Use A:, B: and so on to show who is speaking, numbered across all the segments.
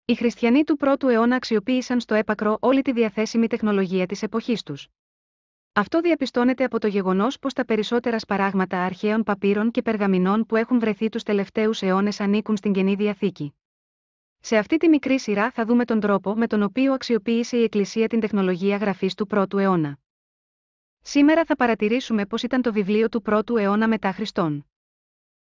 A: Οι χριστιανοί του πρώτου αιώνα αξιοποίησαν στο έπακρο όλη τη διαθέσιμη τεχνολογία της εποχής τους. Αυτό διαπιστώνεται από το γεγονός πως τα περισσότερα σπαράγματα αρχαίων παπύρων και περγαμηνών που έχουν βρεθεί τους τελευταίους αιώνες ανήκουν στην Καινή Διαθήκη. Σε αυτή τη μικρή σειρά θα δούμε τον τρόπο με τον οποίο αξιοποίησε η Εκκλησία την τεχνολογία γραφής του πρώτου αιώνα. Σήμερα θα παρατηρήσουμε πώς ήταν το βιβλίο του πρώτου αιώνα μετά Χριστόν.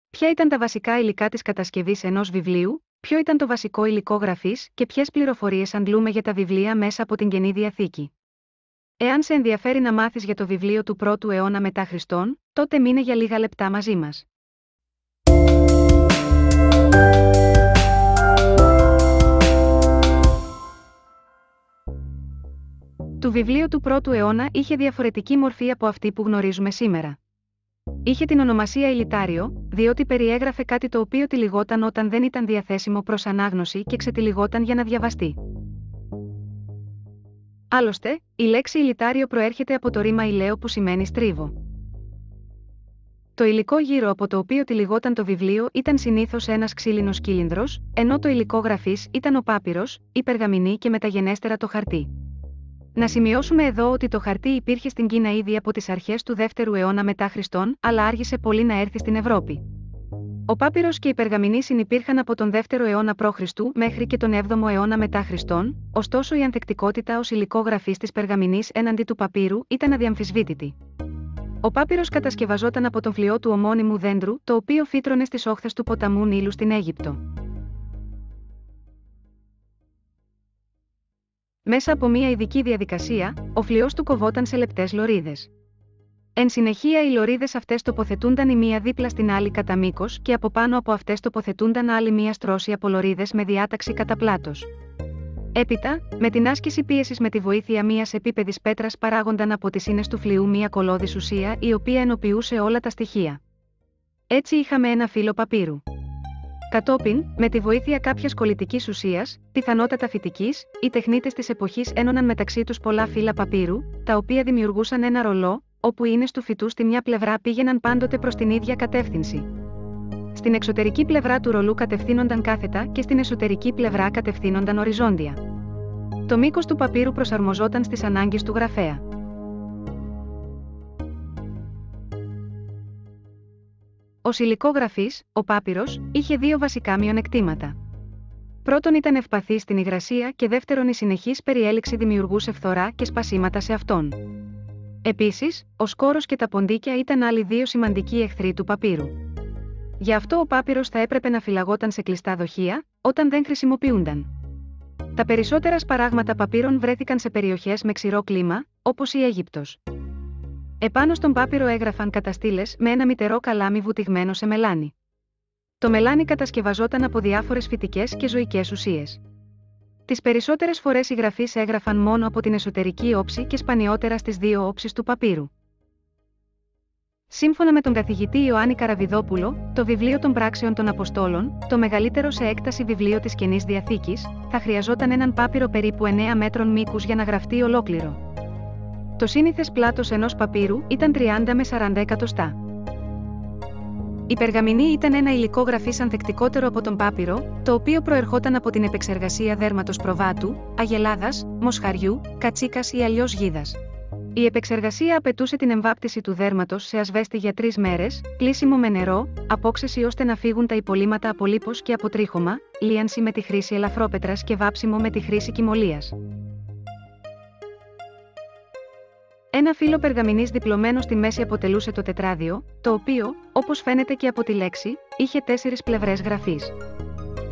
A: Ποια ήταν τα βασικά υλικά της κατασκευής ενός βιβλίου, ποιο ήταν το βασικό υλικό γραφής και ποιες πληροφορίες αντλούμε για τα βιβλία μέσα από την Καινή Διαθήκη. Εάν σε ενδιαφέρει να μάθεις για το βιβλίο του πρώτου αιώνα μετά Χριστόν, τότε μείνε για λίγα λεπτά μαζί μας. Το βιβλίο του πρώτου αιώνα είχε διαφορετική μορφή από αυτή που γνωρίζουμε σήμερα. Είχε την ονομασία Ηλιτάριο, διότι περιέγραφε κάτι το οποίο τυλιγόταν όταν δεν ήταν διαθέσιμο προς ανάγνωση και ξετυλιγόταν για να διαβαστεί. Άλλωστε, η λέξη ηλιτάριο προέρχεται από το ρήμα ηλαίο που σημαίνει στρίβο. Το υλικό γύρω από το οποίο τυλιγόταν το βιβλίο ήταν συνήθως ένας ξύλινος κύλινδρος, ενώ το υλικό γραφής ήταν ο πάπυρος, η περγαμηνή και μεταγενέστερα το χαρτί. Να σημειώσουμε εδώ ότι το χαρτί υπήρχε στην Κίνα ήδη από τις αρχές του 2ου αιώνα μετά Χριστόν, αλλά άργησε πολύ να έρθει στην Ευρώπη. Ο πάπυρος και η περγαμηνή συνυπήρχαν από τον 2ο αιώνα π.Χ. μέχρι και τον 7ο αιώνα μετά Χριστόν, ωστόσο η ανθεκτικότητα ως υλικό γραφής της περγαμηνής έναντι του παπύρου ήταν αδιαμφισβήτητη. Ο πάπυρος κατασκευαζόταν από τον φλοιό του ομώνυμου δέντρου, το οποίο φύτρωνε στις όχθες του ποταμού Νείλου στην Αίγυπτο. Μέσα από μια ειδική διαδικασία, ο φλοιός του κοβόταν σε λεπτές λωρίδες. Εν συνεχεία οι λωρίδες αυτές τοποθετούνταν η μία δίπλα στην άλλη κατά μήκος και από πάνω από αυτές τοποθετούνταν άλλη μία στρώση από λωρίδες με διάταξη κατά πλάτος. Έπειτα, με την άσκηση πίεσης με τη βοήθεια μιας επίπεδης πέτρας παράγονταν από τις ίνες του φλοιού μία κολώδης ουσία η οποία ενοποιούσε όλα τα στοιχεία. Έτσι είχαμε ένα φύλλο παπύρου. Κατόπιν, με τη βοήθεια κάποιας κολλητικής ουσίας, πιθανότατα φυτικής, οι τεχνίτες της εποχής ένωναν μεταξύ τους πολλά φύλλα παπύρου, τα οποία δημιουργούσαν ένα ρολό, όπου οι ίνες του φυτού στη μια πλευρά πήγαιναν πάντοτε προς την ίδια κατεύθυνση. Στην εξωτερική πλευρά του ρολού κατευθύνονταν κάθετα και στην εσωτερική πλευρά κατευθύνονταν οριζόντια. Το μήκος του παπύρου προσαρμοζόταν στις ανάγκες του γραφέα. Ως υλικό γραφής, ο πάπυρος είχε δύο βασικά μειονεκτήματα. Πρώτον, ήταν ευπαθής στην υγρασία και δεύτερον, η συνεχής περιέλιξη δημιουργούσε φθορά και σπασίματα σε αυτόν. Επίσης, ο σκόρος και τα ποντίκια ήταν άλλοι δύο σημαντικοί εχθροί του παπύρου. Γι' αυτό ο πάπυρος θα έπρεπε να φυλαγόταν σε κλειστά δοχεία, όταν δεν χρησιμοποιούνταν. Τα περισσότερα σπαράγματα παπύρων βρέθηκαν σε περιοχές με ξηρό κλίμα, όπως η Αίγυπτος. Επάνω στον πάπυρο έγραφαν καταστήλες με ένα μυτερό καλάμι βουτυγμένο σε μελάνι. Το μελάνι κατασκευαζόταν από διάφορες φυτικές και ζωικές ουσίες. Τις περισσότερες φορές οι γραφείς έγραφαν μόνο από την εσωτερική όψη και σπανιότερα στις δύο όψεις του παπύρου. Σύμφωνα με τον καθηγητή Ιωάννη Καραβιδόπουλο, το βιβλίο των Πράξεων των Αποστόλων, το μεγαλύτερο σε έκταση βιβλίο της Καινής Διαθήκης, θα χρειαζόταν έναν πάπυρο περίπου 9 μέτρων μήκους για να γραφτεί ολόκληρο. Το σύνηθες πλάτος ενός παπύρου ήταν 30 με 40 εκατοστά. Η περγαμηνή ήταν ένα υλικό γραφής ανθεκτικότερο από τον πάπυρο, το οποίο προερχόταν από την επεξεργασία δέρματος προβάτου, αγελάδας, μοσχαριού, κατσίκας ή αλλιώς γίδας. Η επεξεργασία απαιτούσε την εμβάπτιση του δέρματος σε ασβέστη για 3 μέρες, πλύσιμο με νερό, απόξεση ώστε να φύγουν τα υπολείμματα από λίπος και από τρίχωμα, λίανση με τη χρήση ελαφρόπετρας και βάψιμο με τη χρήση κυμολίας. Ένα φύλλο περγαμηνής διπλωμένο στη μέση αποτελούσε το τετράδιο, το οποίο, όπως φαίνεται και από τη λέξη, είχε 4 πλευρές γραφής.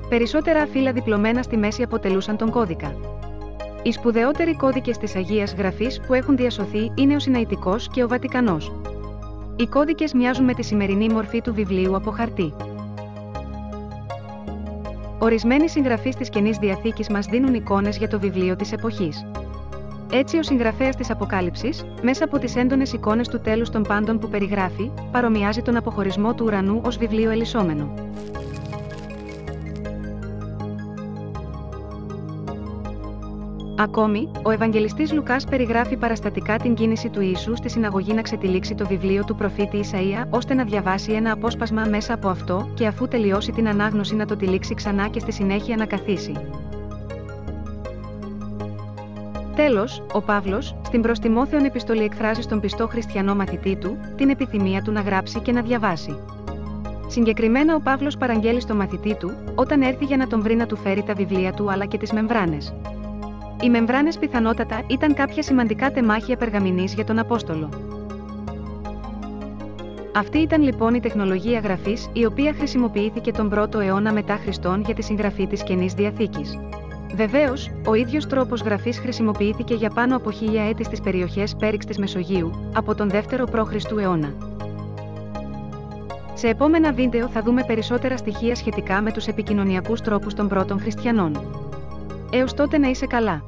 A: Περισσότερα φύλλα διπλωμένα στη μέση αποτελούσαν τον κώδικα. Οι σπουδαιότεροι κώδικες της Αγίας Γραφής που έχουν διασωθεί είναι ο Συναϊτικός και ο Βατικανός. Οι κώδικες μοιάζουν με τη σημερινή μορφή του βιβλίου από χαρτί. Ορισμένοι συγγραφείς της Καινής Διαθήκης μας δίνουν εικόνες για το βιβλίο της εποχής. Έτσι, ο συγγραφέας της Αποκάλυψης, μέσα από τις έντονες εικόνες του τέλους των πάντων που περιγράφει, παρομοιάζει τον αποχωρισμό του ουρανού ως βιβλίο ελισσόμενο. Ακόμη, ο Ευαγγελιστής Λουκάς περιγράφει παραστατικά την κίνηση του Ιησού στη συναγωγή να ξετυλίξει το βιβλίο του προφήτη Ισαΐα ώστε να διαβάσει ένα απόσπασμα μέσα από αυτό και αφού τελειώσει την ανάγνωση να το τυλίξει ξανά και στη συνέχεια να καθίσει. Τέλος, ο Παύλος, στην προς Τιμόθεον επιστολή εκφράζει στον πιστό χριστιανό μαθητή του, την επιθυμία του να γράψει και να διαβάσει. Συγκεκριμένα ο Παύλος παραγγέλει στον μαθητή του, όταν έρθει για να τον βρει να του φέρει τα βιβλία του αλλά και τις μεμβράνες. Οι μεμβράνες πιθανότατα ήταν κάποια σημαντικά τεμάχια περγαμηνής για τον Απόστολο. Αυτή ήταν λοιπόν η τεχνολογία γραφής, η οποία χρησιμοποιήθηκε τον 1ο αιώνα μετά Χριστόν για τη συγγραφή της Καινής Διαθήκης. Βεβαίως, ο ίδιος τρόπος γραφής χρησιμοποιήθηκε για πάνω από 1000 έτη στις περιοχές Πέριξ της Μεσογείου, από τον 2ο π.Χ. αιώνα. Σε επόμενα βίντεο θα δούμε περισσότερα στοιχεία σχετικά με τους επικοινωνιακούς τρόπους των πρώτων χριστιανών. Έως τότε να είσαι καλά.